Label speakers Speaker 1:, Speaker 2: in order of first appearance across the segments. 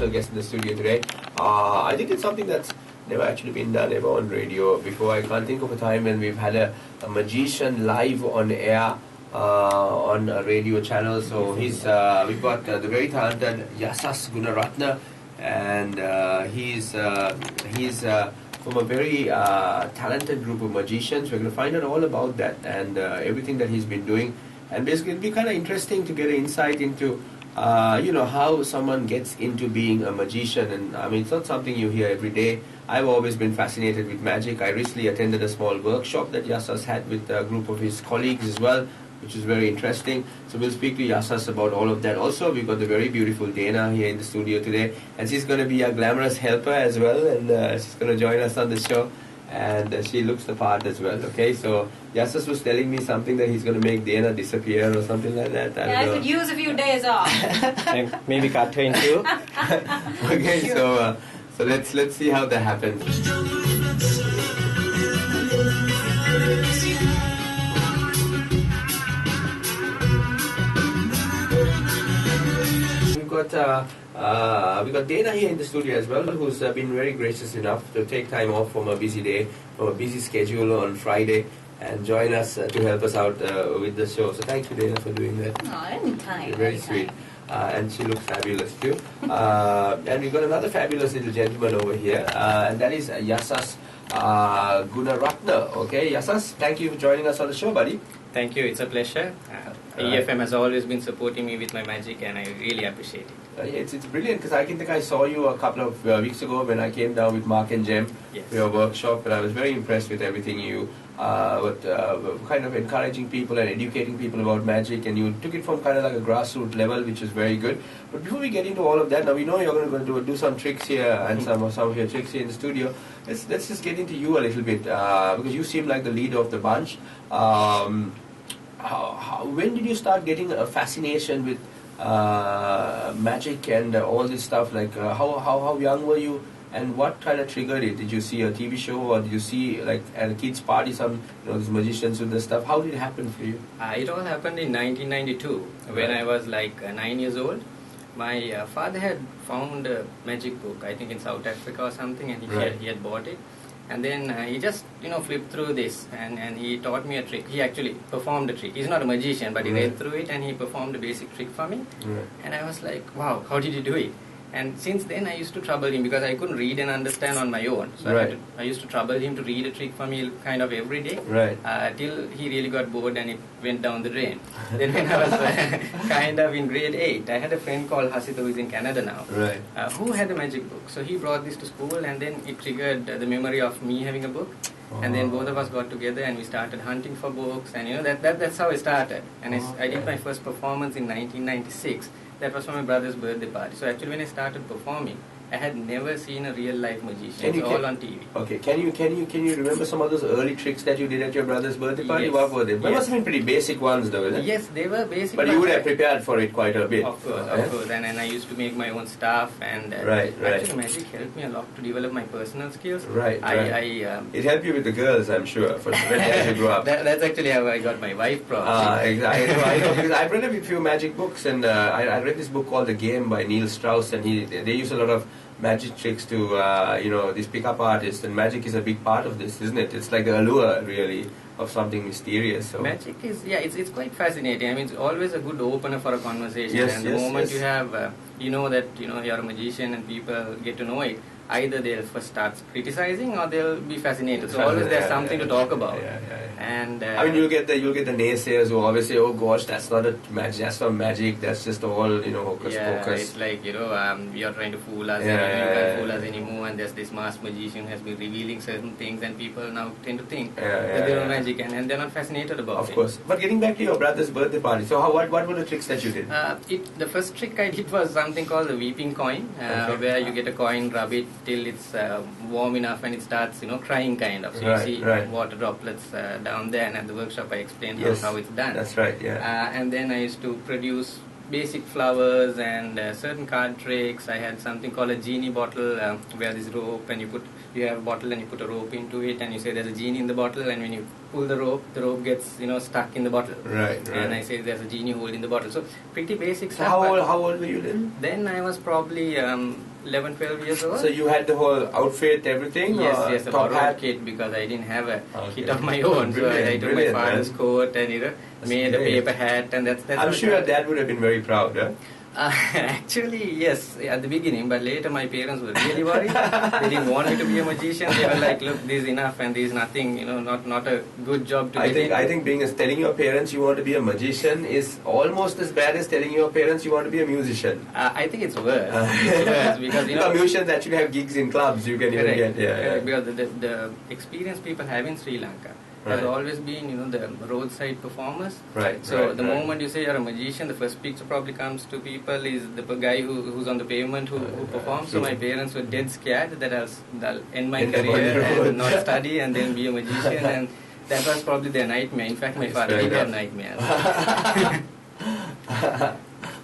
Speaker 1: special guest in the studio today. I think it's something that's never actually been done ever on radio before. I can't think of a time when we've had a magician live on air on a radio channel. So we've got the very talented Yasas Gunaratne, and he's from a very talented group of magicians. We're going to find out all about that and everything that he's been doing. And basically it'll be kind of interesting to get an insight into how someone gets into being a magician. And I mean, it's not something you hear every day. I've always been fascinated with magic. I recently attended a small workshop that Yasas had with a group of his colleagues as well, which is very interesting. So we'll speak to Yasas about all of that. Also, we've got the very beautiful Dana here in the studio today, and she's going to be a glamorous helper as well, and she's going to join us on the show. And she looks the part as well, okay? So Yasas was telling me something that he's going to make Dana disappear or something like that.
Speaker 2: I could use a few days off.
Speaker 3: Maybe cut her in two.
Speaker 1: Okay, so let's see how that happens. We got Dana here in the studio as well, who's been very gracious enough to take time off from a busy day, from a busy schedule on Friday, and join us to help us out with the show. So thank you, Dana, for doing that.
Speaker 2: Oh, anytime.
Speaker 1: You're very sweet. And she looks fabulous too. And we've got another fabulous little gentleman over here, and that is Yasas Gunaratne. Okay, Yasas, thank you for joining us on the show, buddy.
Speaker 3: Thank you, it's a pleasure. E-FM has always been supporting me with my magic, and I really appreciate it.
Speaker 1: It's brilliant, because I think I saw you a couple of weeks ago when I came down with Mark and Jem for your workshop, and I was very impressed with everything you kind of encouraging people and educating people about magic, and you took it from kind of like a grassroots level, which is very good. But before we get into all of that, now we know you're going to do some tricks here and some of your tricks here in the studio. Let's just get into you a little bit, because you seem like the leader of the bunch. When did you start getting a fascination with magic and all this stuff? Like how young were you, and what kind of triggered it? Did you see a TV show, or did you see like at a kids' party some these magicians with this stuff? How did it happen for you?
Speaker 3: It all happened in 1992 when I was like 9 years old. My father had found a magic book, I think in South Africa or something, and he had bought it. And then he just, flipped through this, and he taught me a trick. He actually performed a trick. He's not a magician, but he read through it, and he performed a basic trick for me. And I was like, wow, how did you do it? And since then, I used to trouble him, because I couldn't read and understand on my own. So I used to trouble him to read a trick for me kind of every day, till he really got bored and it went down the drain. Then when I was kind of in grade 8, I had a friend called Hasit, who is in Canada now, who had a magic book. So he brought this to school, and then it triggered the memory of me having a book. And then both of us got together and we started hunting for books, and that's how it started. And I did my first performance in 1996. That was for my brother's birthday party. So actually when I started performing, I had never seen a real life magician. It's all on TV.
Speaker 1: Okay, can you remember some of those early tricks that you did at your brother's birthday party?
Speaker 3: Yes.
Speaker 1: What were they? They must have been pretty basic ones though, isn't it?
Speaker 3: Yes, they were basic.
Speaker 1: But you would have prepared for it quite a bit.
Speaker 3: Of course. And I used to make my own stuff, and actually magic helped me a lot to develop my personal skills.
Speaker 1: It helped you with the girls, I'm sure, as you grew up.
Speaker 3: That's actually how I got my wife, probably.
Speaker 1: Exactly. I know, because I've read a few magic books, and I read this book called The Game by Neil Strauss, and they use a lot of magic tricks to, these pickup artists, and magic is a big part of this, isn't it? It's like the allure, really, of something mysterious. So.
Speaker 3: Magic is, it's quite fascinating. I mean, it's always a good opener for a conversation, and the moment you have, that, you're a magician and people get to know it, either they'll first start criticizing or they'll be fascinated. So always there's something to talk about. And
Speaker 1: I mean, you'll get the naysayers who always say, "Oh gosh, that's not magic. That's just all hocus pocus."
Speaker 3: It's like you're trying to fool us. You can't fool us anymore. And there's this masked magician who has been revealing certain things, and people now tend to think that they're magic, and they're not fascinated about it.
Speaker 1: Of course. But getting back to your brother's birthday party, so what were the tricks that you did?
Speaker 3: The first trick I did was something called the weeping coin, where you get a coin, rub it till it's warm enough and it starts crying kind of. So you see water droplets down there, and at the workshop I explained how it's done.
Speaker 1: That's right,
Speaker 3: and then I used to produce basic flowers and certain card tricks. I had something called a genie bottle, where this rope, and you have a bottle and you put a rope into it, and you say there's a genie in the bottle, and when you pull the rope gets stuck in the bottle.
Speaker 1: Right.
Speaker 3: And I say there's a genie hole in the bottle. So pretty basic
Speaker 1: So
Speaker 3: stuff.
Speaker 1: how old were you then?
Speaker 3: Then I was probably 11, 12 years old.
Speaker 1: So you had the whole outfit, everything?
Speaker 3: Yes, a
Speaker 1: top
Speaker 3: borrowed
Speaker 1: hat?
Speaker 3: kit, because I didn't have a
Speaker 1: Okay.
Speaker 3: kit of my own. So I took my
Speaker 1: Brilliant,
Speaker 3: father's
Speaker 1: man.
Speaker 3: coat and made
Speaker 1: great.
Speaker 3: a paper hat, and that's
Speaker 1: I'm
Speaker 3: what
Speaker 1: sure your dad would have been very proud, huh?
Speaker 3: Actually, yes, at the beginning, but later my parents were really worried. They didn't want me to be a magician. They were like, look, this is enough and this is nothing, not a good job to get
Speaker 1: I think telling your parents you want to be a magician is almost as bad as telling your parents you want to be a musician.
Speaker 3: I think it's worse. It's worse because,
Speaker 1: musicians actually have gigs in clubs you can even get.
Speaker 3: Correct, because the experience people have in Sri Lanka has always been, the roadside performers.
Speaker 1: Right.
Speaker 3: So the moment you say you're a magician, the first picture probably comes to people is the guy who's on the pavement who performs. So my parents were dead scared that I'll end my career and not study and then be a magician, and that was probably their nightmare. In fact, my father did have nightmares.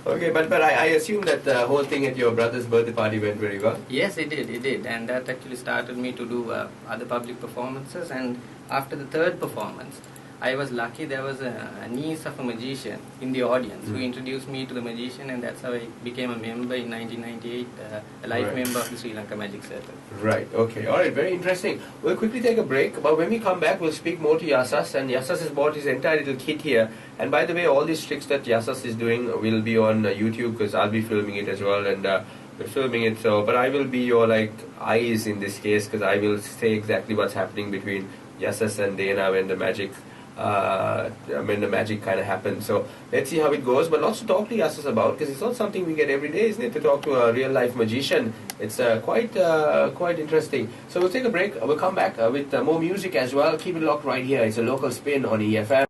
Speaker 1: Okay, but I assume that the whole thing at your brother's birthday party went very well.
Speaker 3: Yes, it did, and that actually started me to do other public performances. And after the third performance, I was lucky. There was a niece of a magician in the audience who introduced me to the magician, and that's how I became a member in 1998, a life member of the Sri Lanka Magic Circle.
Speaker 1: Right, okay, alright, very interesting. We'll quickly take a break, but when we come back, we'll speak more to Yasas, and Yasas has bought his entire little kit here. And by the way, all these tricks that Yasas is doing will be on YouTube, because I'll be filming it as well, and we're filming it, but I will be your eyes in this case, because I will say exactly what's happening between Yasas and Dana when the magic kind of happens. So let's see how it goes. But lots to talk to Yasas about, because it's not something we get every day, isn't it? To talk to a real life magician. It's quite interesting. So we'll take a break. We'll come back with more music as well. Keep it locked right here. It's a local spin on E-FM.